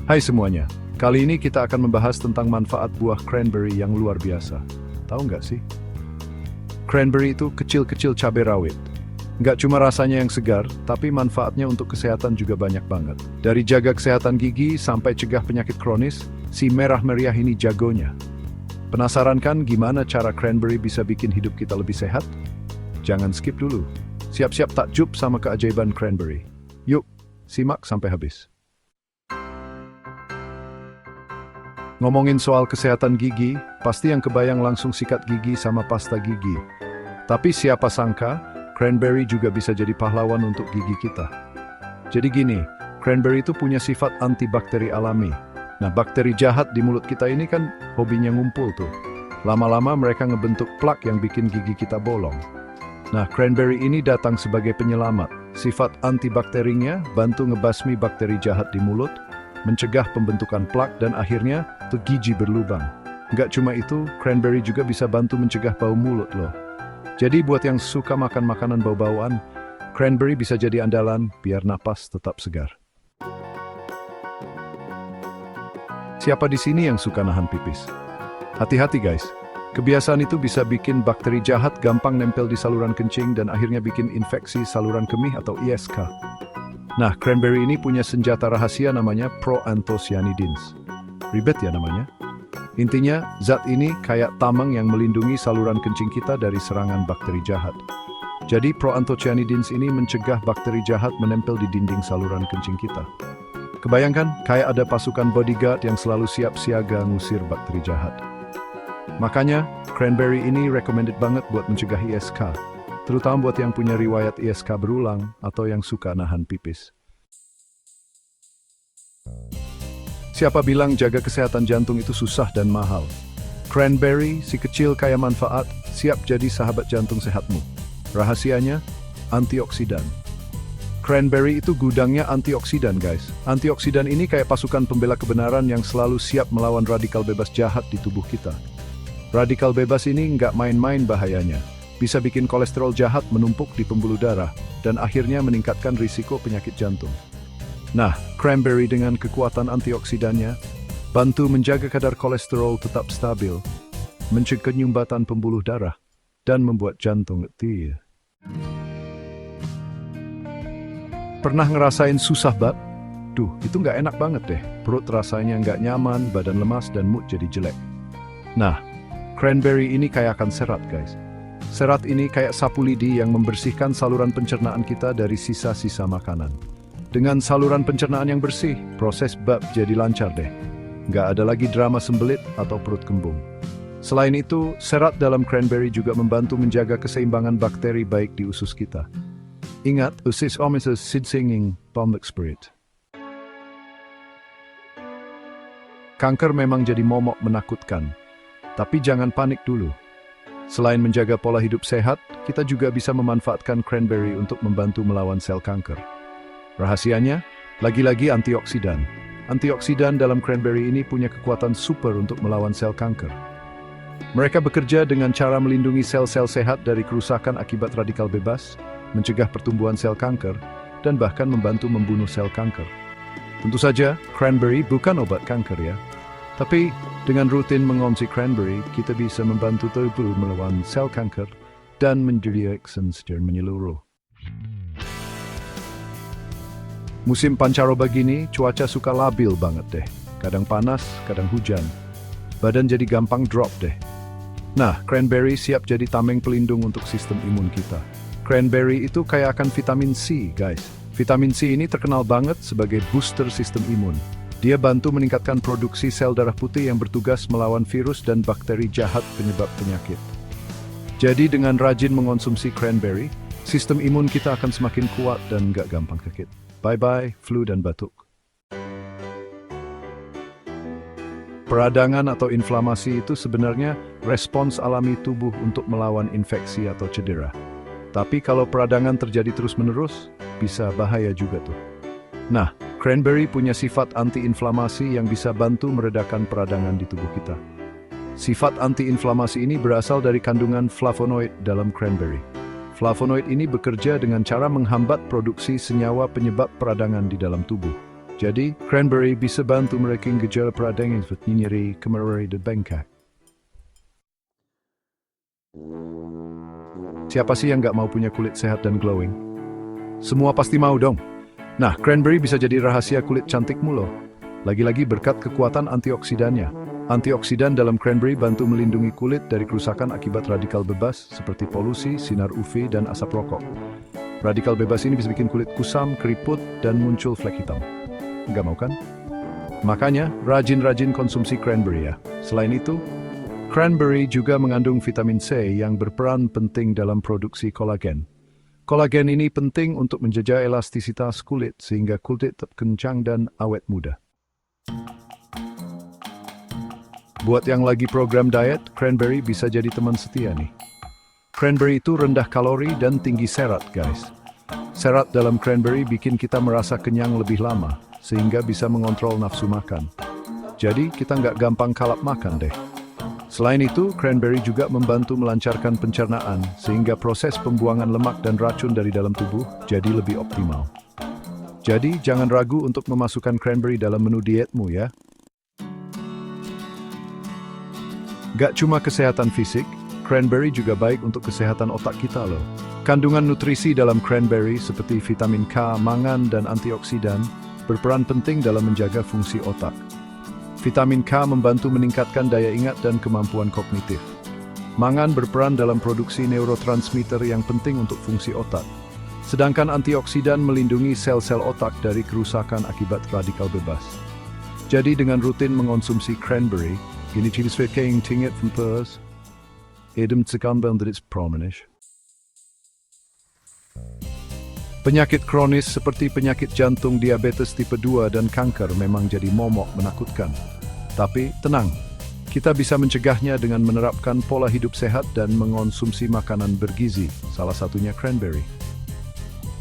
Hai semuanya, kali ini kita akan membahas tentang manfaat buah cranberry yang luar biasa. Tahu nggak sih? Cranberry itu kecil-kecil cabai rawit. Nggak cuma rasanya yang segar, tapi manfaatnya untuk kesehatan juga banyak banget. Dari jaga kesehatan gigi sampai cegah penyakit kronis, si merah meriah ini jagonya. Penasaran kan gimana cara cranberry bisa bikin hidup kita lebih sehat? Jangan skip dulu. Siap-siap takjub sama keajaiban cranberry. Yuk, simak sampai habis. Ngomongin soal kesehatan gigi, pasti yang kebayang langsung sikat gigi sama pasta gigi. Tapi siapa sangka, cranberry juga bisa jadi pahlawan untuk gigi kita. Jadi gini, cranberry itu punya sifat antibakteri alami. Nah, bakteri jahat di mulut kita ini kan hobinya ngumpul tuh. Lama-lama mereka ngebentuk plak yang bikin gigi kita bolong. Nah, cranberry ini datang sebagai penyelamat. Sifat antibakterinya bantu ngebasmi bakteri jahat di mulut, mencegah pembentukan plak, dan akhirnya tuh gigi berlubang. Nggak cuma itu, cranberry juga bisa bantu mencegah bau mulut loh. Jadi buat yang suka makan makanan bau-bauan, cranberry bisa jadi andalan biar napas tetap segar. Siapa di sini yang suka nahan pipis? Hati-hati guys, kebiasaan itu bisa bikin bakteri jahat gampang nempel di saluran kencing dan akhirnya bikin infeksi saluran kemih atau ISK. Nah, cranberry ini punya senjata rahasia namanya proanthocyanidins. Ribet ya namanya? Intinya, zat ini kayak tameng yang melindungi saluran kencing kita dari serangan bakteri jahat. Jadi, proanthocyanidins ini mencegah bakteri jahat menempel di dinding saluran kencing kita. Kebayangkan, kayak ada pasukan bodyguard yang selalu siap siaga ngusir bakteri jahat. Makanya, cranberry ini recommended banget buat mencegah ISK. Terutama buat yang punya riwayat ISK berulang atau yang suka nahan pipis. Siapa bilang jaga kesehatan jantung itu susah dan mahal? Cranberry, si kecil kaya manfaat, siap jadi sahabat jantung sehatmu. Rahasianya, antioksidan. Cranberry itu gudangnya antioksidan guys. Antioksidan ini kayak pasukan pembela kebenaran yang selalu siap melawan radikal bebas jahat di tubuh kita. Radikal bebas ini nggak main-main bahayanya. Bisa bikin kolesterol jahat menumpuk di pembuluh darah, dan akhirnya meningkatkan risiko penyakit jantung. Nah, cranberry dengan kekuatan antioksidannya, bantu menjaga kadar kolesterol tetap stabil, mencegah nyumbatan pembuluh darah, dan membuat jantung letih. Pernah ngerasain susah bab? Duh, itu nggak enak banget deh. Perut rasanya nggak nyaman, badan lemas, dan mood jadi jelek. Nah, cranberry ini kaya akan serat guys. Serat ini kayak sapu lidi yang membersihkan saluran pencernaan kita dari sisa-sisa makanan. Dengan saluran pencernaan yang bersih, proses bab jadi lancar deh. Nggak ada lagi drama sembelit atau perut kembung. Selain itu, serat dalam cranberry juga membantu menjaga keseimbangan bakteri baik di usus kita. Ingat, usus omesis sid singing public spirit. Kanker memang jadi momok menakutkan, tapi jangan panik dulu. Selain menjaga pola hidup sehat, kita juga bisa memanfaatkan cranberry untuk membantu melawan sel kanker. Rahasianya, lagi-lagi antioksidan. Antioksidan dalam cranberry ini punya kekuatan super untuk melawan sel kanker. Mereka bekerja dengan cara melindungi sel-sel sehat dari kerusakan akibat radikal bebas, mencegah pertumbuhan sel kanker, dan bahkan membantu membunuh sel kanker. Tentu saja, cranberry bukan obat kanker ya. Tapi, dengan rutin mengonsumsi cranberry, kita bisa membantu tubuh melawan sel kanker dan menjadi eksen secara menyeluruh. Musim pancaroba gini, cuaca suka labil banget deh. Kadang panas, kadang hujan. Badan jadi gampang drop deh. Nah, cranberry siap jadi tameng pelindung untuk sistem imun kita. Cranberry itu kayak akan vitamin C, guys. Vitamin C ini terkenal banget sebagai booster sistem imun. Dia bantu meningkatkan produksi sel darah putih yang bertugas melawan virus dan bakteri jahat penyebab penyakit. Jadi dengan rajin mengonsumsi cranberry, sistem imun kita akan semakin kuat dan nggak gampang sakit. Bye-bye, flu dan batuk. Peradangan atau inflamasi itu sebenarnya respons alami tubuh untuk melawan infeksi atau cedera. Tapi kalau peradangan terjadi terus-menerus, bisa bahaya juga tuh. Nah, cranberry punya sifat anti-inflamasi yang bisa bantu meredakan peradangan di tubuh kita. Sifat anti-inflamasi ini berasal dari kandungan flavonoid dalam cranberry. Flavonoid ini bekerja dengan cara menghambat produksi senyawa penyebab peradangan di dalam tubuh. Jadi, cranberry bisa bantu mereking gejala peradangan seperti nyeri, kemerahan, dan bengkak. Siapa sih yang nggak mau punya kulit sehat dan glowing? Semua pasti mau dong. Nah, cranberry bisa jadi rahasia kulit cantikmu loh. Lagi-lagi berkat kekuatan antioksidannya. Antioksidan dalam cranberry bantu melindungi kulit dari kerusakan akibat radikal bebas seperti polusi, sinar UV, dan asap rokok. Radikal bebas ini bisa bikin kulit kusam, keriput, dan muncul flek hitam. Nggak mau kan? Makanya, rajin-rajin konsumsi cranberry ya. Selain itu, cranberry juga mengandung vitamin C yang berperan penting dalam produksi kolagen. Kolagen ini penting untuk menjaga elastisitas kulit sehingga kulit tetap kencang dan awet muda. Buat yang lagi program diet, cranberry bisa jadi teman setia nih. Cranberry itu rendah kalori dan tinggi serat, guys. Serat dalam cranberry bikin kita merasa kenyang lebih lama, sehingga bisa mengontrol nafsu makan. Jadi, kita nggak gampang kalap makan deh. Selain itu, cranberry juga membantu melancarkan pencernaan, sehingga proses pembuangan lemak dan racun dari dalam tubuh jadi lebih optimal. Jadi, jangan ragu untuk memasukkan cranberry dalam menu dietmu ya. Gak cuma kesehatan fisik, cranberry juga baik untuk kesehatan otak kita loh. Kandungan nutrisi dalam cranberry seperti vitamin K, mangan, dan antioksidan berperan penting dalam menjaga fungsi otak. Vitamin K membantu meningkatkan daya ingat dan kemampuan kognitif. Mangan berperan dalam produksi neurotransmitter yang penting untuk fungsi otak. Sedangkan antioksidan melindungi sel-sel otak dari kerusakan akibat radikal bebas. Jadi dengan rutin mengonsumsi cranberry, gini ciri-ciri tinggi fempers, edem tsekamban dari promenish. Penyakit kronis seperti penyakit jantung, diabetes tipe 2, dan kanker memang jadi momok menakutkan. Tapi tenang, kita bisa mencegahnya dengan menerapkan pola hidup sehat dan mengonsumsi makanan bergizi, salah satunya cranberry.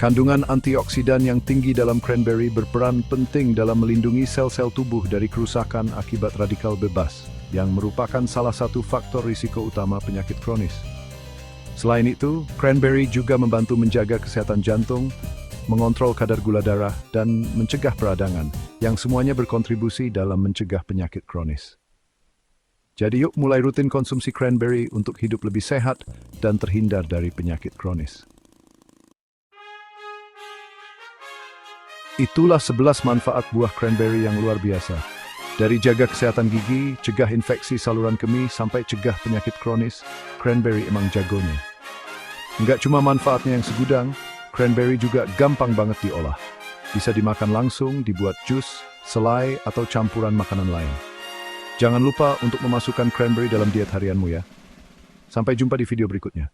Kandungan antioksidan yang tinggi dalam cranberry berperan penting dalam melindungi sel-sel tubuh dari kerusakan akibat radikal bebas, yang merupakan salah satu faktor risiko utama penyakit kronis. Selain itu, cranberry juga membantu menjaga kesehatan jantung, mengontrol kadar gula darah, dan mencegah peradangan, yang semuanya berkontribusi dalam mencegah penyakit kronis. Jadi yuk mulai rutin konsumsi cranberry untuk hidup lebih sehat dan terhindar dari penyakit kronis. Itulah 11 manfaat buah cranberry yang luar biasa. Dari jaga kesehatan gigi, cegah infeksi saluran kemih, sampai cegah penyakit kronis, cranberry emang jagonya. Nggak cuma manfaatnya yang segudang, cranberry juga gampang banget diolah. Bisa dimakan langsung, dibuat jus, selai, atau campuran makanan lain. Jangan lupa untuk memasukkan cranberry dalam diet harianmu ya. Sampai jumpa di video berikutnya.